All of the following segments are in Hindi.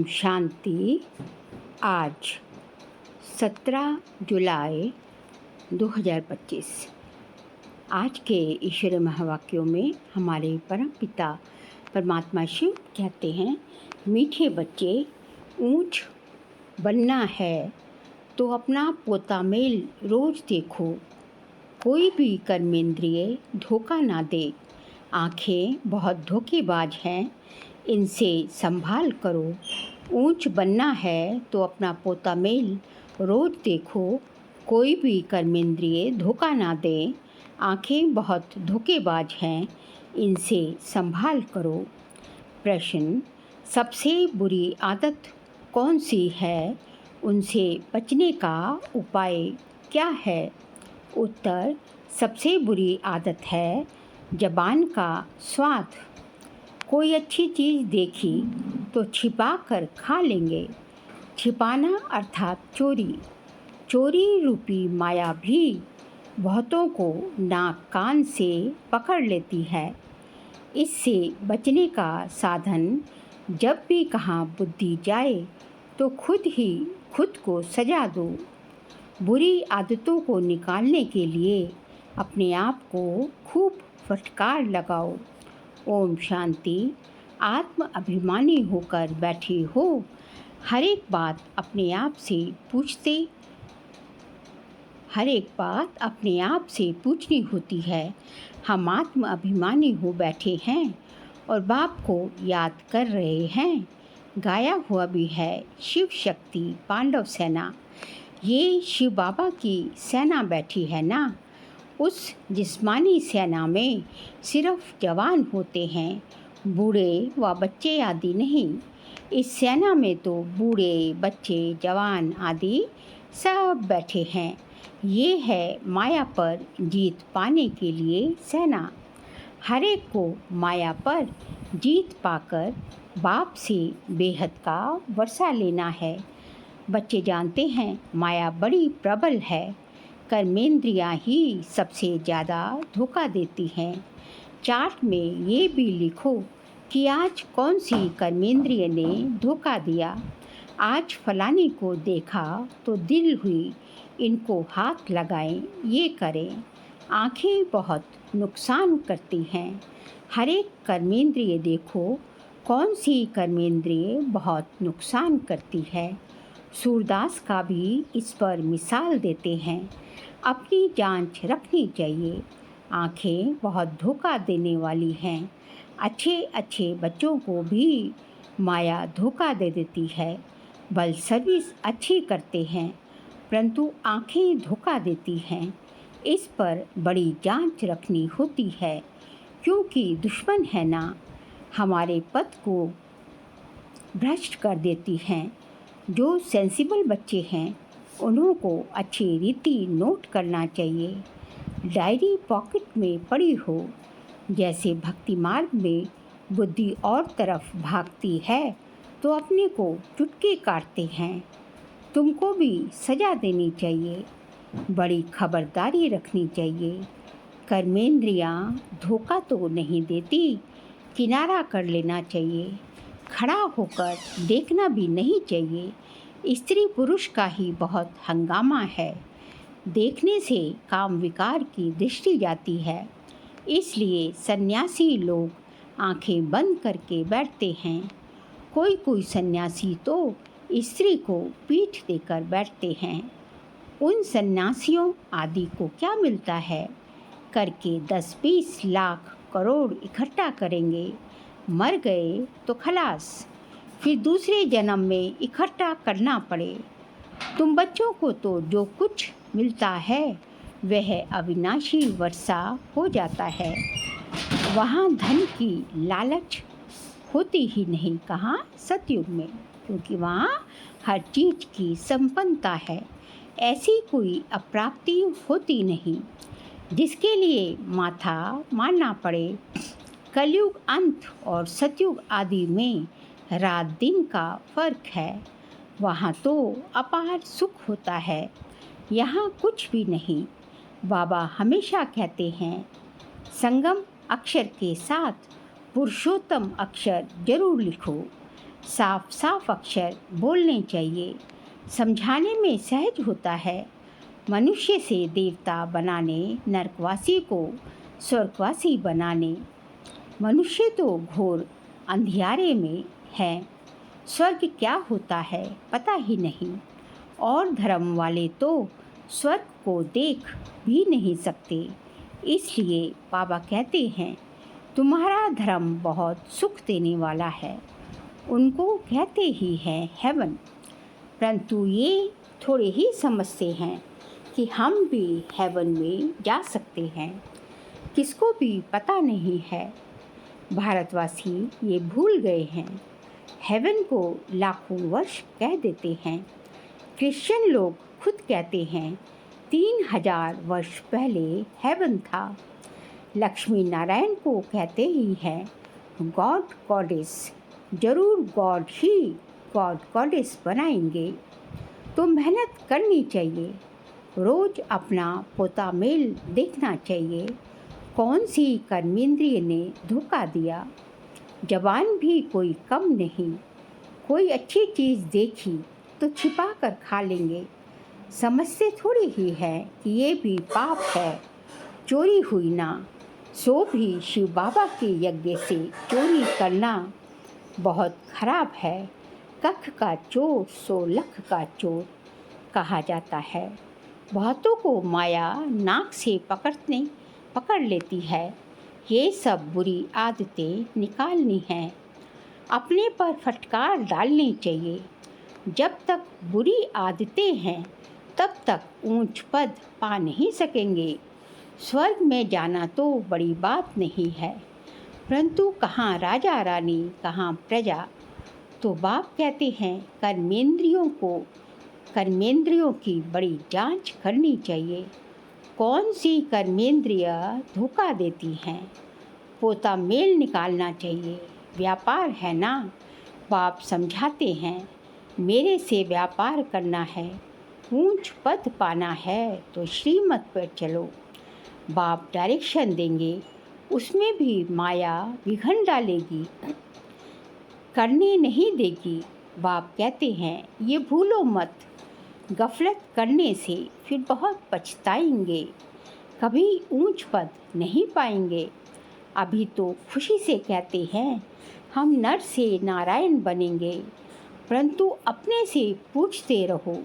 ओम शांति। आज 17 जुलाई 2025। आज के ईश्वरीय महावाक्यों में हमारे परम पिता परमात्मा शिव कहते हैं, मीठे बच्चे, ऊंच बनना है तो अपना पोता मेल रोज देखो। कोई भी कर्मेंद्रिय धोखा ना दे। आँखें बहुत धोखेबाज हैं, इनसे संभाल करो। ऊंच बनना है तो अपना पोता मेल रोज देखो। कोई भी कर्मेंद्रिय धोखा ना दे। आँखें बहुत धोखेबाज हैं, इनसे संभाल करो। प्रश्न: सबसे बुरी आदत कौन सी है? उनसे बचने का उपाय क्या है? उत्तर: सबसे बुरी आदत है ज़बान का स्वाद। कोई अच्छी चीज़ देखी तो छिपा कर खा लेंगे। छिपाना अर्थात चोरी। चोरी रूपी माया भी बहुतों को नाक कान से पकड़ लेती है। इससे बचने का साधन: जब भी कहाँ बुद्धि जाए तो खुद को सजा दो। बुरी आदतों को निकालने के लिए अपने आप को खूब फटकार लगाओ। ओम शांति। आत्म अभिमानी होकर बैठे हो, हर एक बात अपने आप से पूछनी होती है। हम आत्म अभिमानी हो बैठे हैं और बाप को याद कर रहे हैं। गाया हुआ भी है, शिव शक्ति पांडव सेना। ये शिव बाबा की सेना बैठी है ना। उस जिस्मानी सेना में सिर्फ जवान होते हैं, बूढ़े व बच्चे आदि नहीं। इस सेना में तो बूढ़े, बच्चे, जवान आदि सब बैठे हैं। ये है माया पर जीत पाने के लिए सेना। हर एक को माया पर जीत पाकर बाप से बेहद का वर्षा लेना है। बच्चे जानते हैं माया बड़ी प्रबल है। कर्मेंद्रियाँ ही सबसे ज़्यादा धोखा देती हैं। चार्ट में ये भी लिखो कि आज कौन सी कर्मेंद्रिय ने धोखा दिया। आज फलाने को देखा तो दिल हुई, इनको हाथ लगाएं, ये करें। आँखें बहुत नुकसान करती हैं। हर एक कर्मेंद्रिय देखो कौन सी कर्मेंद्रिय बहुत नुकसान करती है। सूरदास का भी इस पर मिसाल देते हैं। अपनी जांच रखनी चाहिए। आँखें बहुत धोखा देने वाली हैं। अच्छे बच्चों को भी माया धोखा दे देती है। बल सर्विस अच्छी करते हैं, परंतु आँखें धोखा देती हैं। इस पर बड़ी जांच रखनी होती है, क्योंकि दुश्मन है ना, हमारे पथ को भ्रष्ट कर देती हैं। जो सेंसिबल बच्चे हैं उन्हों को अच्छी रीति नोट करना चाहिए। डायरी पॉकेट में पड़ी हो। जैसे भक्ति मार्ग में बुद्धि और तरफ भागती है तो अपने को चुटकी काटते हैं। तुमको भी सजा देनी चाहिए। बड़ी खबरदारी रखनी चाहिए। कर्मेंद्रियाँ धोखा तो नहीं देती, किनारा कर लेना चाहिए। खड़ा होकर देखना भी नहीं चाहिए। स्त्री पुरुष का ही बहुत हंगामा है। देखने से काम विकार की दृष्टि जाती है। इसलिए सन्यासी लोग आंखें बंद करके बैठते हैं। कोई सन्यासी तो स्त्री को पीठ देकर बैठते हैं। उन सन्यासियों आदि को क्या मिलता है? करके 10-20 लाख करोड़ इकट्ठा करेंगे, मर गए तो खलास, फिर दूसरे जन्म में इकट्ठा करना पड़े। तुम बच्चों को तो जो कुछ मिलता है वह अविनाशी वर्षा हो जाता है। वहाँ धन की लालच होती ही नहीं। कहाँ? सतयुग में, क्योंकि वहाँ हर चीज़ की संपन्नता है। ऐसी कोई अप्राप्ति होती नहीं जिसके लिए माथा मारना पड़े। कलयुग अंत और सतयुग आदि में रात दिन का फर्क है। वहाँ तो अपार सुख होता है, यहाँ कुछ भी नहीं। बाबा हमेशा कहते हैं, संगम अक्षर के साथ पुरुषोत्तम अक्षर जरूर लिखो। साफ साफ अक्षर बोलने चाहिए। समझाने में सहज होता है। मनुष्य से देवता बनाने, नरकवासी को स्वर्गवासी बनाने। मनुष्य तो घोर अंधियारे में है, स्वर्ग क्या होता है पता ही नहीं। और धर्म वाले तो स्वर्ग को देख भी नहीं सकते। इसलिए बाबा कहते हैं तुम्हारा धर्म बहुत सुख देने वाला है। उनको कहते ही हैं हेवन। परंतु ये थोड़े ही समझते हैं कि हम भी हेवन में जा सकते हैं। किसको भी पता नहीं है। भारतवासी ये भूल गए हैं। हेवन को लाखों वर्ष कह देते हैं। क्रिश्चियन लोग खुद कहते हैं 3000 वर्ष पहले हेवन था। लक्ष्मी नारायण को कहते ही हैं गॉड गॉडेस। जरूर गॉड ही गॉड गॉडेस बनाएंगे। तो मेहनत करनी चाहिए। रोज अपना पोता मेल देखना चाहिए। कौन सी कर्मेंद्रिय ने धोखा दिया। जवान भी कोई कम नहीं। कोई अच्छी चीज़ देखी तो छिपा कर खा लेंगे। समझते थोड़ी ही है कि ये भी पाप है। चोरी हुई ना, सो भी शिव बाबा के यज्ञ से चोरी करना बहुत खराब है। कख का चोर सो लख का चोर कहा जाता है। बहुतों को माया नाक से पकड़ लेती है। ये सब बुरी आदतें निकालनी हैं। अपने पर फटकार डालनी चाहिए। जब तक बुरी आदतें हैं तब तक ऊंच पद पा नहीं सकेंगे। स्वर्ग में जाना तो बड़ी बात नहीं है, परंतु कहाँ राजा रानी कहाँ प्रजा। तो बाप कहते हैं कर्मेंद्रियों की बड़ी जांच करनी चाहिए। कौन सी कर्मेंद्रिय धोखा देती हैं। पोता मेल निकालना चाहिए। व्यापार है ना। बाप समझाते हैं मेरे से व्यापार करना है। ऊंच पद पाना है तो श्रीमत पर चलो। बाप डायरेक्शन देंगे, उसमें भी माया विघन डालेगी, करने नहीं देगी। बाप कहते हैं ये भूलो मत। गफलत करने से फिर बहुत पछताएंगे। कभी ऊंच पद नहीं पाएंगे। अभी तो खुशी से कहते हैं हम नर से नारायण बनेंगे, परंतु अपने से पूछते रहो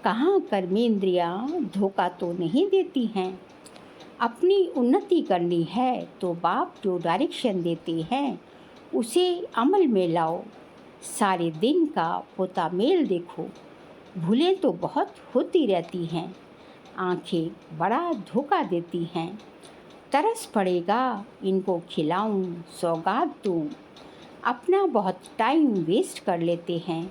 कहाँ कर्मेंद्रियाँ धोखा तो नहीं देती हैं। अपनी उन्नति करनी है तो बाप जो डायरेक्शन देते हैं उसे अमल में लाओ। सारे दिन का पोता मेल देखो। भूलें तो बहुत होती रहती हैं। आंखें बड़ा धोखा देती हैं। तरस पड़ेगा इनको खिलाऊं, सौगात दूं। अपना बहुत टाइम वेस्ट कर लेते हैं।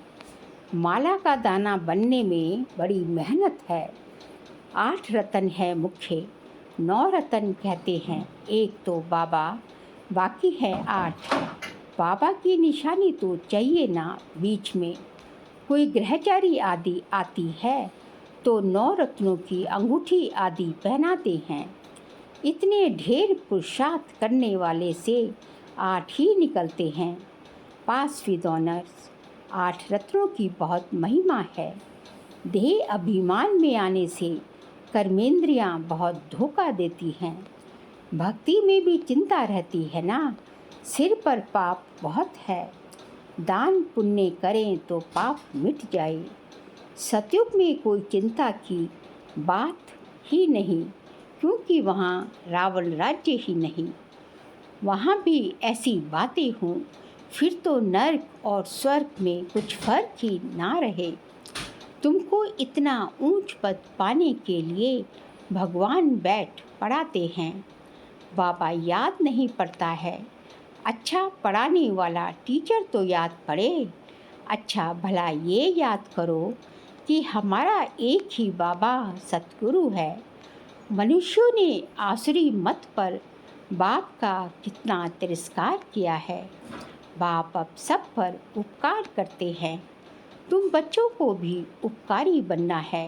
माला का दाना बनने में बड़ी मेहनत है। 8 रतन है मुख्य, 9 रतन कहते हैं। एक तो बाबा, बाकी है 8। बाबा की निशानी तो चाहिए ना बीच में। कोई ग्रहचारी आदि आती है तो 9 रत्नों की अंगूठी आदि पहनाते हैं। इतने ढेर पुरुषार्थ करने वाले से 8 ही निकलते हैं। पास विद ऑनर्स। 8 रत्नों की बहुत महिमा है। देह अभिमान में आने से कर्मेंद्रियां बहुत धोखा देती हैं। भक्ति में भी चिंता रहती है ना। सिर पर पाप बहुत है। दान पुण्य करें तो पाप मिट जाए। सतयुग में कोई चिंता की बात ही नहीं, क्योंकि वहाँ रावण राज्य ही नहीं। वहाँ भी ऐसी बातें हों फिर तो नर्क और स्वर्ग में कुछ फर्क ही ना रहे। तुमको इतना ऊंच पद पाने के लिए भगवान बैठ पढ़ाते हैं। बाबा याद नहीं पड़ता है। अच्छा पढ़ाने वाला टीचर तो याद पड़े। अच्छा भला ये याद करो कि हमारा एक ही बाबा सतगुरु है। मनुष्यों ने आसुरी मत पर बाप का कितना तिरस्कार किया है। बाप अब सब पर उपकार करते हैं। तुम बच्चों को भी उपकारी बनना है।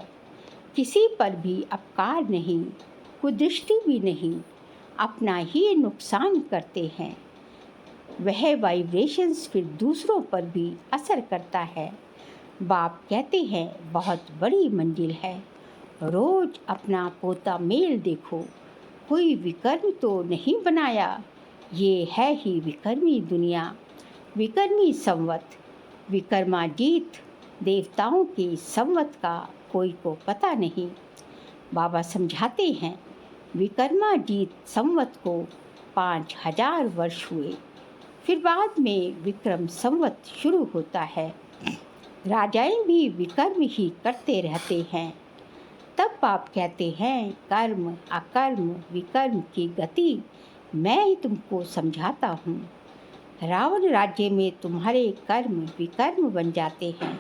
किसी पर भी अपकार नहीं, कुदृष्टि भी नहीं। अपना ही नुकसान करते हैं। वह वाइब्रेशंस फिर दूसरों पर भी असर करता है। बाप कहते हैं बहुत बड़ी मंजिल है, रोज अपना पोता मेल देखो, कोई विकर्म तो नहीं बनाया, ये है ही विकर्मी दुनिया। विकर्मी संवत, विक्रमाजीत, देवताओं की संवत का कोई को पता नहीं। बाबा समझाते हैं विक्रमाजीत संवत को 5000 वर्ष हुए, फिर बाद में विक्रम संवत शुरू होता है। राजाएं भी विकर्म ही करते रहते हैं। तब बाप कहते हैं कर्म अकर्म विकर्म की गति मैं ही तुमको समझाता हूँ। रावण राज्य में तुम्हारे कर्म विकर्म बन जाते हैं।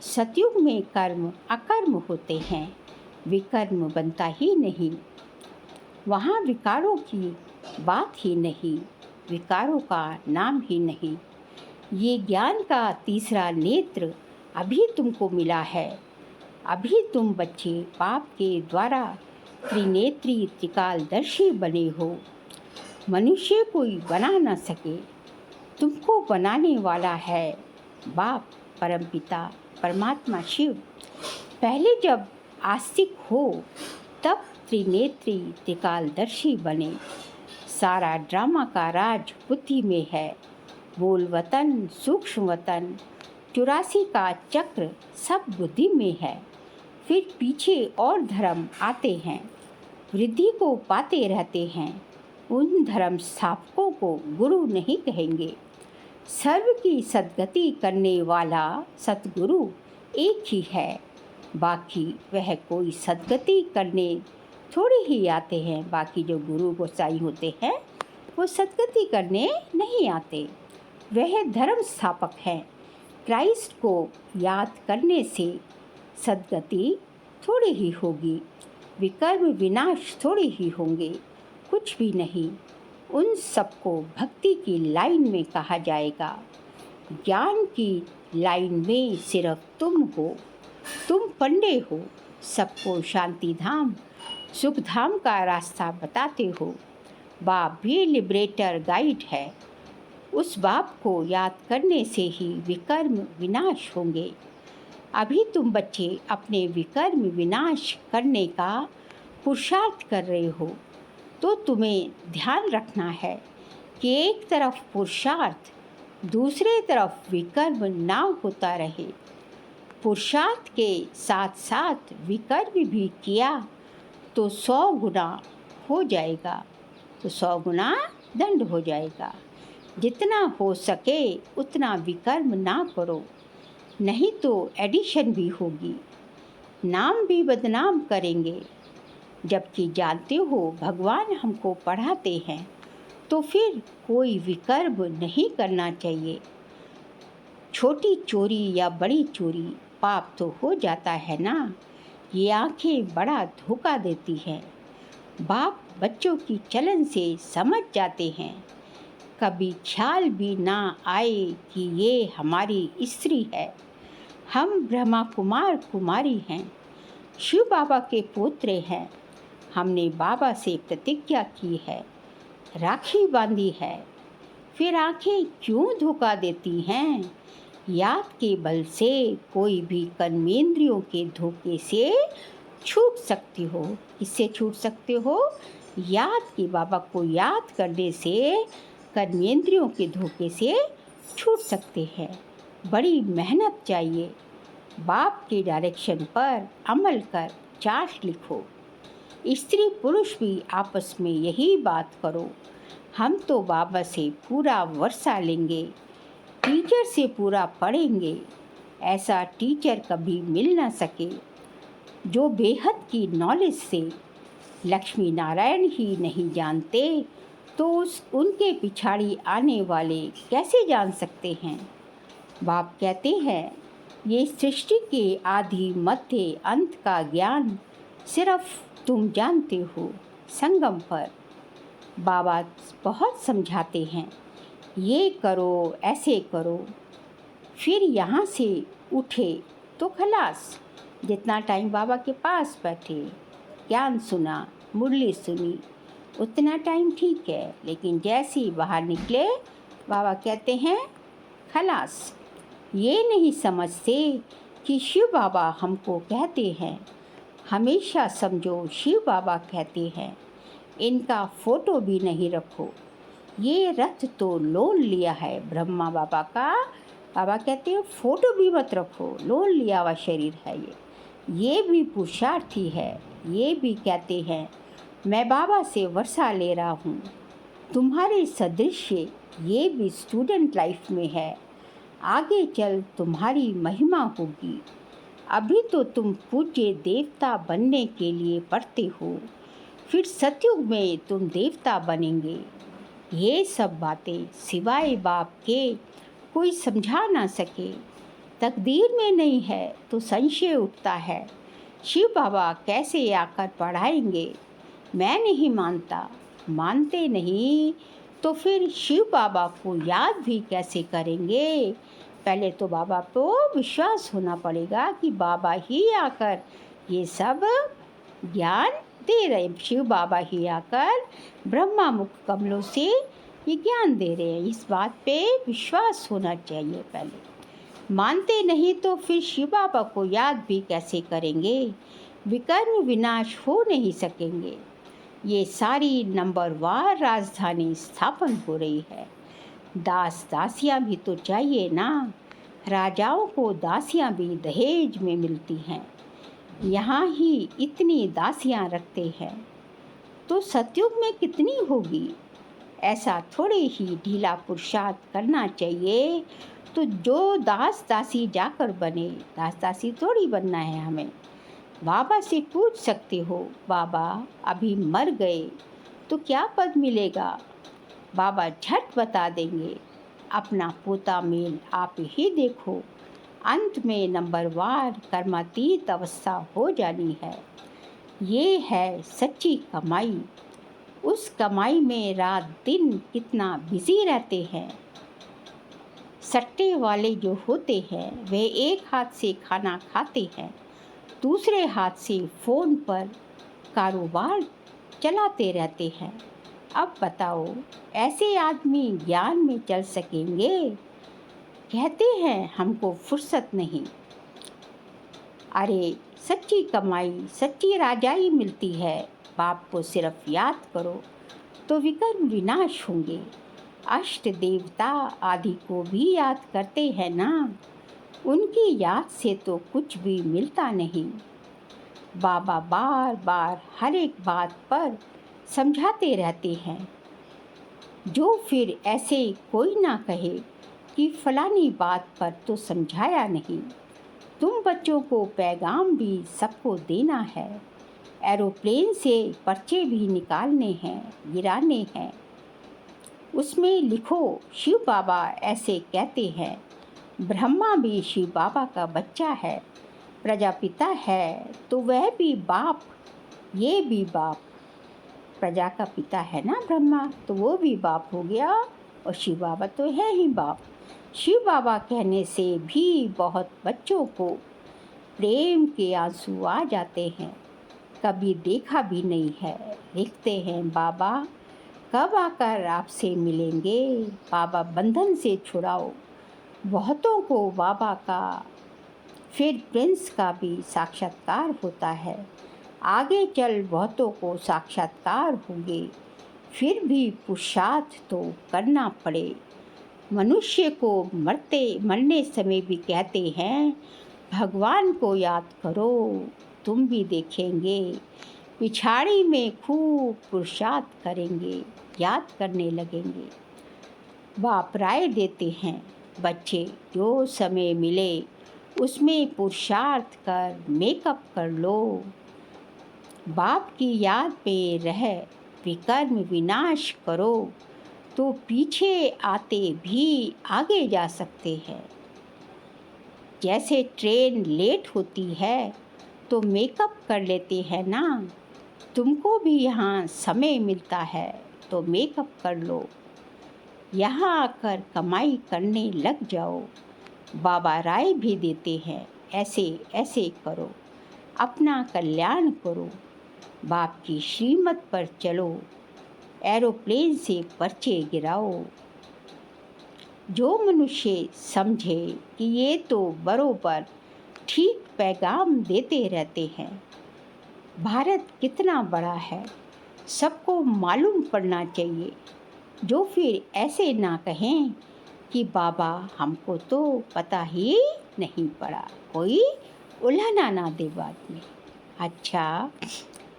सतयुग में कर्म अकर्म होते हैं, विकर्म बनता ही नहीं। वहाँ विकारों की बात ही नहीं, विकारों का नाम ही नहीं। ये ज्ञान का तीसरा नेत्र अभी तुमको मिला है। अभी तुम बच्चे बाप के द्वारा त्रिनेत्री त्रिकालदर्शी बने हो। मनुष्य कोई बना न सके, तुमको बनाने वाला है बाप परमपिता परमात्मा शिव। पहले जब आस्तिक हो तब त्रिनेत्री त्रिकालदर्शी बने। सारा ड्रामा का राज बुद्धि में है। बोल वतन सूक्ष्म वतन 84 का चक्र सब बुद्धि में है। फिर पीछे और धर्म आते हैं, वृद्धि को पाते रहते हैं। उन धर्म स्थापकों को गुरु नहीं कहेंगे। सर्व की सद्गति करने वाला सतगुरु एक ही है, बाकी वह कोई सद्गति करने थोड़े ही आते हैं। बाकी जो गुरु गोसाई होते हैं वो सद्गति करने नहीं आते, वह धर्म स्थापक हैं। क्राइस्ट को याद करने से सद्गति थोड़ी ही होगी, विकर्म विनाश थोड़े ही होंगे, कुछ भी नहीं। उन सबको भक्ति की लाइन में कहा जाएगा। ज्ञान की लाइन में सिर्फ तुम हो, तुम पंडे हो, सबको शांति धाम सुख धाम का रास्ता बताते हो। बाप भी लिबरेटर गाइड है। उस बाप को याद करने से ही विकर्म विनाश होंगे। अभी तुम बच्चे अपने विकर्म विनाश करने का पुरुषार्थ कर रहे हो, तो तुम्हें ध्यान रखना है कि एक तरफ पुरुषार्थ दूसरे तरफ विकर्म ना होता रहे। पुरुषार्थ के साथ साथ विकर्म भी किया तो 100 गुना हो जाएगा, तो 100 गुना दंड हो जाएगा। जितना हो सके उतना विकर्म ना करो, नहीं तो एडिशन भी होगी, नाम भी बदनाम करेंगे। जबकि जानते हो भगवान हमको पढ़ाते हैं, तो फिर कोई विकर्म नहीं करना चाहिए। छोटी चोरी या बड़ी चोरी पाप तो हो जाता है ना। ये आंखें बड़ा धोखा देती हैं। बाप बच्चों की चलन से समझ जाते हैं। कभी ख्याल भी ना आए कि ये हमारी स्त्री है। हम ब्रह्मा कुमार कुमारी हैं, शिव बाबा के पोत्रे हैं। हमने बाबा से प्रतिज्ञा की है, राखी बांधी है। फिर आंखें क्यों धोखा देती हैं? याद के बल से कोई भी कर्मेंद्रियों के धोखे से छूट सकती हो। किससे छूट सकते हो? याद के बाबा को याद करने से कर्मेंद्रियों के धोखे से छूट सकते हैं। बड़ी मेहनत चाहिए। बाप के डायरेक्शन पर अमल कर चार्ट लिखो। स्त्री पुरुष भी आपस में यही बात करो। हम तो बाबा से पूरा वर्षा लेंगे, टीचर से पूरा पढ़ेंगे। ऐसा टीचर कभी मिल ना सके जो बेहद की नॉलेज से लक्ष्मी नारायण ही नहीं जानते, तो उनके पिछाड़ी आने वाले कैसे जान सकते हैं? बाप कहते हैं ये सृष्टि के आदि मध्य अंत का ज्ञान सिर्फ तुम जानते हो। संगम पर बाबा बहुत समझाते हैं, ये करो ऐसे करो। फिर यहाँ से उठे तो खलास। जितना टाइम बाबा के पास बैठे, ज्ञान सुना, मुरली सुनी, उतना टाइम ठीक है। लेकिन जैसे ही बाहर निकले बाबा कहते हैं, खलास। ये नहीं समझते कि शिव बाबा हमको कहते हैं, हमेशा समझो शिव बाबा कहते हैं, इनका फ़ोटो भी नहीं रखो। ये रथ तो लोन लिया है ब्रह्मा बाबा का। बाबा कहते हैं फ़ोटो भी मत रखो, लोन लिया हुआ शरीर है ये भी पुरुषार्थी है। ये भी कहते हैं मैं बाबा से वर्षा ले रहा हूँ। तुम्हारे सदृश ये भी स्टूडेंट लाइफ में है। आगे चल तुम्हारी महिमा होगी। अभी तो तुम पूज्य देवता बनने के लिए पढ़ते हो, फिर सतयुग में तुम देवता बनेंगे। ये सब बातें सिवाय बाप के कोई समझा ना सके। तकदीर में नहीं है तो संशय उठता है, शिव बाबा कैसे आकर पढ़ाएंगे। मैं नहीं मानता। मानते नहीं तो फिर शिव बाबा को याद भी कैसे करेंगे। पहले तो बाबा को विश्वास होना पड़ेगा कि बाबा ही आकर ये सब ज्ञान दे रहे, शिव बाबा ही आकर ब्रह्मा मुख कमलों से ये ज्ञान दे रहे हैं। इस बात पे विश्वास होना चाहिए पहले। मानते नहीं तो फिर शिव बाबा को याद भी कैसे करेंगे। विकर्म विनाश हो नहीं सकेंगे। ये सारी नंबरवार राजधानी स्थापन हो रही है। दास दासियाँ भी तो चाहिए ना। राजाओं को दासियाँ भी दहेज में मिलती हैं। यहाँ ही इतनी दासियाँ रखते हैं तो सतयुग में कितनी होगी। ऐसा थोड़े ही ढीला पुरुषार्थ करना चाहिए तो जो दास दासी जाकर बने। दास दासी थोड़ी बनना है हमें। बाबा से पूछ सकते हो, बाबा अभी मर गए तो क्या पद मिलेगा। बाबा झट बता देंगे, अपना पोता मेल आप ही देखो। अंत में नंबरवार कर्मातीत अवस्था हो जानी है। ये है सच्ची कमाई। उस कमाई में रात दिन कितना बिजी रहते हैं। सट्टे वाले जो होते हैं वे एक हाथ से खाना खाते हैं, दूसरे हाथ से फ़ोन पर कारोबार चलाते रहते हैं। अब बताओ ऐसे आदमी ज्ञान में चल सकेंगे। कहते हैं हमको फुर्सत नहीं। अरे सच्ची कमाई सच्ची राजाई मिलती है। बाप को सिर्फ याद करो तो विकर्म विनाश होंगे। अष्ट देवता आदि को भी याद करते हैं ना। उनकी याद से तो कुछ भी मिलता नहीं। बाबा बार बार हर एक बात पर समझाते रहते हैं। जो फिर ऐसे कोई ना कहे कि फलानी बात पर तो समझाया नहीं। तुम बच्चों को पैगाम भी सबको देना है। एरोप्लेन से पर्चे भी निकालने हैं, गिराने हैं। उसमें लिखो शिव बाबा ऐसे कहते हैं। ब्रह्मा भी शिव बाबा का बच्चा है, प्रजापिता है तो वह भी बाप, ये भी बाप। प्रजा का पिता है ना ब्रह्मा, तो वो भी बाप हो गया और शिव बाबा तो है ही बाप। शिव बाबा कहने से भी बहुत बच्चों को प्रेम के आंसू आ जाते हैं। कभी देखा भी नहीं है, लिखते हैं बाबा कब आकर आपसे मिलेंगे। बाबा बंधन से छुड़ाओ। बहुतों को बाबा का फिर प्रिंस का भी साक्षात्कार होता है। आगे चल बहुतों को साक्षात्कार होंगे। फिर भी पुरुषार्थ तो करना पड़े। मनुष्य को मरने समय भी कहते हैं भगवान को याद करो, तुम भी देखेंगे। पिछाड़ी में खूब पुरुषार्थ करेंगे, याद करने लगेंगे। बाप राय देते हैं बच्चे जो समय मिले उसमें पुरुषार्थ कर मेकअप कर लो। बाप की याद में रह विकर्म विनाश करो तो पीछे आते भी आगे जा सकते हैं। जैसे ट्रेन लेट होती है तो मेकअप कर लेते हैं ना। तुमको भी यहाँ समय मिलता है तो मेकअप कर लो। यहाँ आकर कमाई करने लग जाओ। बाबा राय भी देते हैं ऐसे ऐसे करो, अपना कल्याण करो। बाप की श्रीमत पर चलो, एरोप्लेन से पर्चे गिराओ। जो मनुष्य समझे कि ये तो बरोबर ठीक पैगाम देते रहते हैं। भारत कितना बड़ा है, सबको मालूम पड़ना चाहिए। जो फिर ऐसे ना कहें कि बाबा हमको तो पता ही नहीं पड़ा, कोई उल्हाना ना दे बाद में। अच्छा,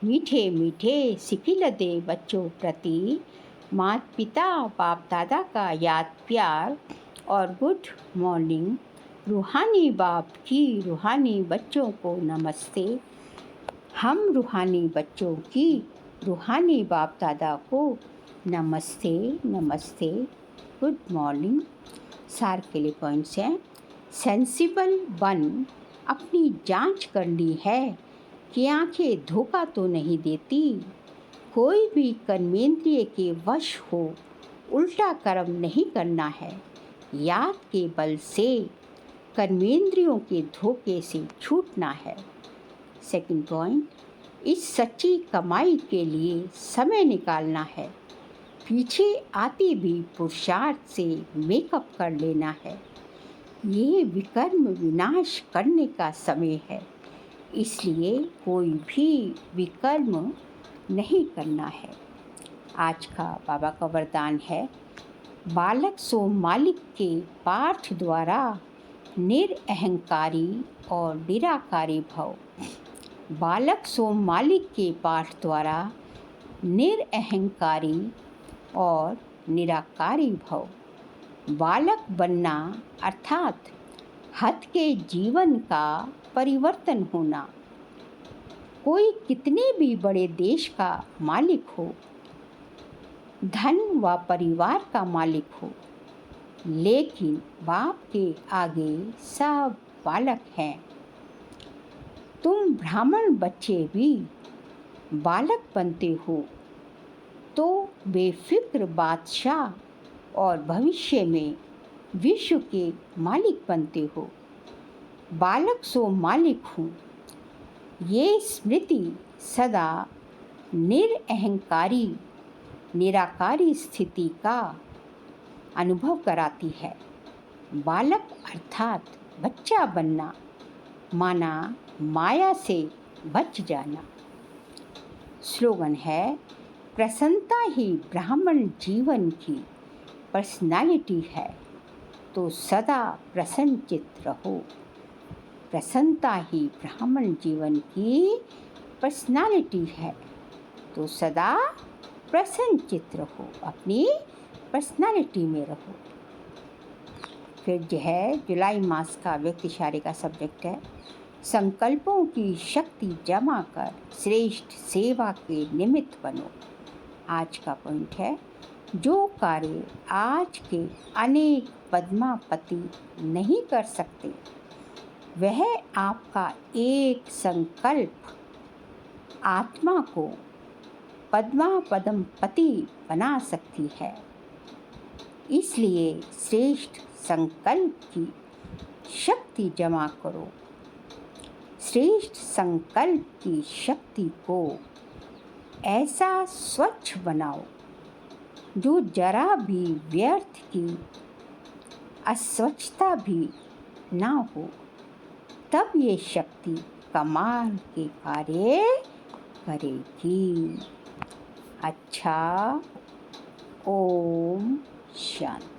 मीठे मीठे सिकिल दे बच्चों प्रति माता पिता बाप दादा का याद प्यार और गुड मॉर्निंग। रूहानी बाप की रूहानी बच्चों को नमस्ते। हम रूहानी बच्चों की रूहानी बाप दादा को नमस्ते नमस्ते, गुड मॉर्निंग। सार के लिए पॉइंट्स हैं। सेंसिबल बन अपनी जांच करनी है कि आंखें धोखा तो नहीं देती। कोई भी कर्मेंद्रिय के वश हो उल्टा कर्म नहीं करना है। याद के बल से कर्मेंद्रियों के धोखे से छूटना है। सेकंड पॉइंट, इस सच्ची कमाई के लिए समय निकालना है। पीछे आते भी पुरुषार्थ से मेकअप कर लेना है। ये विकर्म विनाश करने का समय है, इसलिए कोई भी विकर्म नहीं करना है। आज का बाबा का वरदान है, बालक सो मालिक के पाठ द्वारा निरअहंकारी और निराकारी भव। बालक सो मालिक के पाठ द्वारा निरअहंकारी और निराकारी भव। बालक बनना अर्थात हत के जीवन का परिवर्तन होना। कोई कितने भी बड़े देश का मालिक हो, धन व परिवार का मालिक हो, लेकिन बाप के आगे सब बालक हैं। तुम ब्राह्मण बच्चे भी बालक बनते हो तो बेफिक्र बादशाह और भविष्य में विश्व के मालिक बनते हो। बालक सो मालिक हूँ, ये स्मृति सदा निरअहंकारी निराकारी स्थिति का अनुभव कराती है। बालक अर्थात बच्चा बनना माना माया से बच जाना। स्लोगन है, प्रसन्नता ही ब्राह्मण जीवन की पर्सनालिटी है, तो सदा प्रसन्नचित्त रहो। प्रसन्नता ही ब्राह्मण जीवन की पर्सनालिटी है, तो सदा प्रसन्नचित्त रहो, अपनी पर्सनालिटी में रहो। फिर जो है जुलाई मास का व्यक्ति इशारे का सब्जेक्ट है, संकल्पों की शक्ति जमा कर श्रेष्ठ सेवा के निमित्त बनो। आज का पॉइंट है, जो कार्य आज के अनेक पद्मापति नहीं कर सकते, वह आपका एक संकल्प आत्मा को पद्मापदम पति बना सकती है। इसलिए श्रेष्ठ संकल्प की शक्ति जमा करो। श्रेष्ठ संकल्प की शक्ति को ऐसा स्वच्छ बनाओ जो जरा भी व्यर्थ की अस्वच्छता भी ना हो, तब ये शक्ति कमाल के कार्य करेगी। अच्छा, ओम शांति।